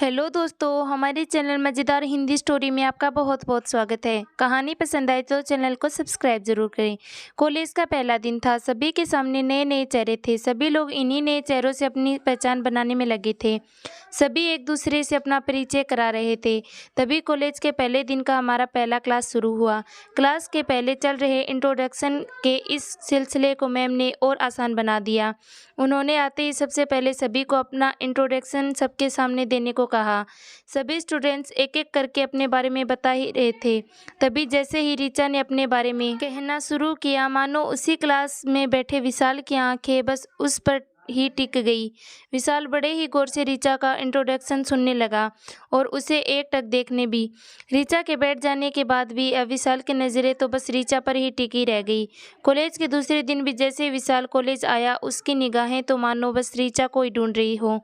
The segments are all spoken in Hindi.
हेलो दोस्तों, हमारे चैनल मज़ेदार हिंदी स्टोरी में आपका बहुत बहुत स्वागत है। कहानी पसंद आए तो चैनल को सब्सक्राइब जरूर करें। कॉलेज का पहला दिन था। सभी के सामने नए नए चेहरे थे। सभी लोग इन्हीं नए चेहरों से अपनी पहचान बनाने में लगे थे। सभी एक दूसरे से अपना परिचय करा रहे थे। तभी कॉलेज के पहले दिन का हमारा पहला क्लास शुरू हुआ। क्लास के पहले चल रहे इंट्रोडक्शन के इस सिलसिले को मैम ने और आसान बना दिया। उन्होंने आते ही सबसे पहले सभी को अपना इंट्रोडक्शन सबके सामने देने को कहा। सभी स्टूडेंट्स एक एक करके अपने बारे में बता ही रहे थे। तभी जैसे ही ऋचा ने अपने बारे में कहना शुरू किया, मानो उसी क्लास में बैठे विशाल की आंखें बस उस पर ही टिक गई। विशाल बड़े ही गौर से ऋचा का इंट्रोडक्शन सुनने लगा और उसे एकटक देखने भी। ऋचा के बैठ जाने के बाद भी अब विशाल की नज़रें तो बस ऋचा पर ही टिकी रह गई। कॉलेज के दूसरे दिन भी जैसे विशाल कॉलेज आया, उसकी निगाहें तो मानो बस ऋचा को ही ढूंढ रही हो।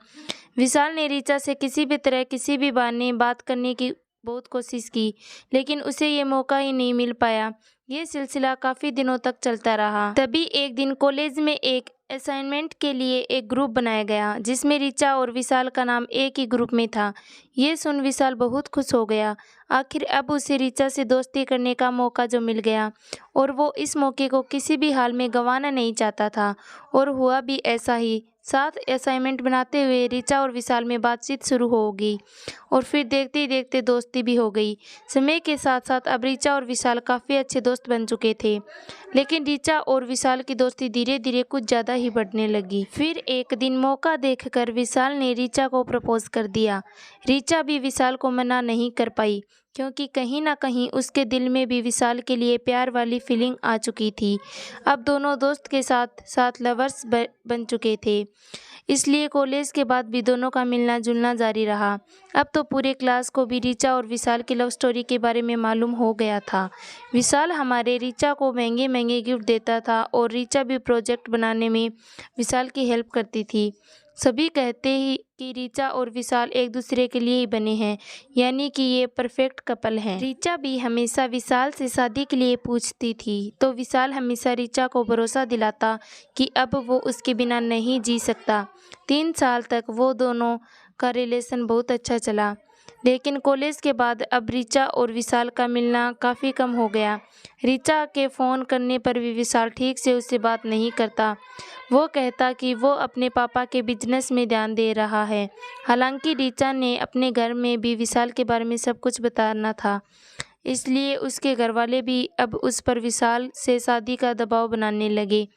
विशाल ने ऋचा से किसी भी तरह किसी भी बहाने बात करने की बहुत कोशिश की, लेकिन उसे ये मौका ही नहीं मिल पाया। ये सिलसिला काफ़ी दिनों तक चलता रहा। तभी एक दिन कॉलेज में एक असाइनमेंट के लिए एक ग्रुप बनाया गया, जिसमें ऋचा और विशाल का नाम एक ही ग्रुप में था। ये सुन विशाल बहुत खुश हो गया। आखिर अब उसे ऋचा से दोस्ती करने का मौका जो मिल गया, और वो इस मौके को किसी भी हाल में गंवाना नहीं चाहता था। और हुआ भी ऐसा ही। साथ असाइनमेंट बनाते हुए ऋचा और विशाल में बातचीत शुरू हो गई और फिर देखते ही देखते दोस्ती भी हो गई। समय के साथ साथ अब ऋचा और विशाल काफ़ी अच्छे दोस्त बन चुके थे, लेकिन ऋचा और विशाल की दोस्ती धीरे धीरे कुछ ज़्यादा ही बढ़ने लगी। फिर एक दिन मौका देखकर विशाल ने ऋचा को प्रपोज कर दिया। ऋचा भी विशाल को मना नहीं कर पाई, क्योंकि कहीं ना कहीं उसके दिल में भी विशाल के लिए प्यार वाली फीलिंग आ चुकी थी। अब दोनों दोस्त के साथ साथ लवर्स बन चुके थे, इसलिए कॉलेज के बाद भी दोनों का मिलना जुलना जारी रहा। अब तो पूरे क्लास को भी ऋचा और विशाल की लव स्टोरी के बारे में मालूम हो गया था। विशाल हमारे ऋचा को महंगे महंगे गिफ्ट देता था और ऋचा भी प्रोजेक्ट बनाने में विशाल की हेल्प करती थी। सभी कहते ही कि ऋचा और विशाल एक दूसरे के लिए ही बने हैं, यानी कि ये परफेक्ट कपल हैं। ऋचा भी हमेशा विशाल से शादी के लिए पूछती थी, तो विशाल हमेशा ऋचा को भरोसा दिलाता कि अब वो उसके बिना नहीं जी सकता। 3 साल तक वो दोनों का रिलेशन बहुत अच्छा चला, लेकिन कॉलेज के बाद अब ऋचा और विशाल का मिलना काफ़ी कम हो गया। ऋचा के फ़ोन करने पर भी विशाल ठीक से उससे बात नहीं करता। वो कहता कि वो अपने पापा के बिजनेस में ध्यान दे रहा है। हालांकि ऋचा ने अपने घर में भी विशाल के बारे में सब कुछ बताना था, इसलिए उसके घरवाले भी अब उस पर विशाल से शादी का दबाव बनाने लगे।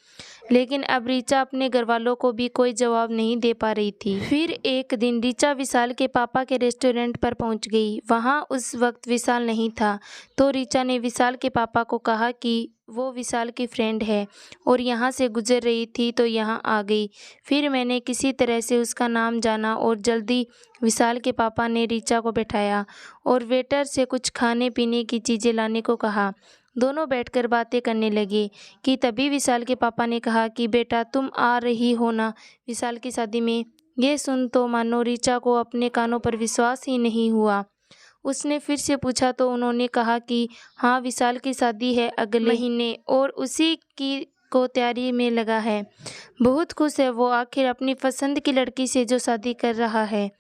लेकिन अब ऋचा अपने घरवालों को भी कोई जवाब नहीं दे पा रही थी। फिर एक दिन ऋचा विशाल के पापा के रेस्टोरेंट पर पहुंच गई। वहां उस वक्त विशाल नहीं था, तो ऋचा ने विशाल के पापा को कहा कि वो विशाल की फ्रेंड है और यहाँ से गुजर रही थी तो यहाँ आ गई। फिर मैंने किसी तरह से उसका नाम जाना और जल्दी विशाल के पापा ने ऋचा को बैठाया और वेटर से कुछ खाने पीने की चीज़ें लाने को कहा। दोनों बैठकर बातें करने लगे कि तभी विशाल के पापा ने कहा कि बेटा, तुम आ रही हो ना विशाल की शादी में। ये सुन तो मानो ऋचा को अपने कानों पर विश्वास ही नहीं हुआ। उसने फिर से पूछा तो उन्होंने कहा कि हाँ, विशाल की शादी है अगले महीने और उसी की को तैयारी में लगा है। बहुत खुश है वो आखिर अपनी पसंद की लड़की से जो शादी कर रहा है।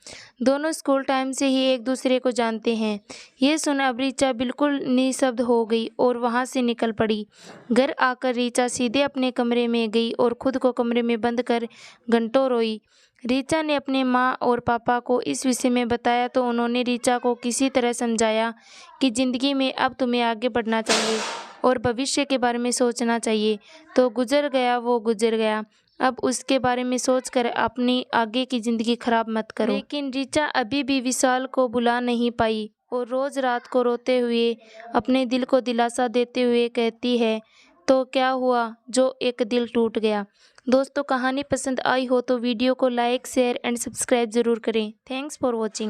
दोनों स्कूल टाइम से ही एक दूसरे को जानते हैं। ये सुन अब ऋचा बिल्कुल निशब्द हो गई और वहाँ से निकल पड़ी। घर आकर ऋचा सीधे अपने कमरे में गई और खुद को कमरे में बंद कर घंटों रोई। ऋचा ने अपने माँ और पापा को इस विषय में बताया तो उन्होंने ऋचा को किसी तरह समझाया कि ज़िंदगी में अब तुम्हें आगे बढ़ना चाहिए और भविष्य के बारे में सोचना चाहिए। तो गुजर गया वो गुजर गया, अब उसके बारे में सोचकर अपनी आगे की ज़िंदगी खराब मत करो। लेकिन ऋचा अभी भी विशाल को भुला नहीं पाई और रोज़ रात को रोते हुए अपने दिल को दिलासा देते हुए कहती है, तो क्या हुआ जो एक दिल टूट गया। दोस्तों, कहानी पसंद आई हो तो वीडियो को लाइक, शेयर एंड सब्सक्राइब ज़रूर करें। Thanks for watching.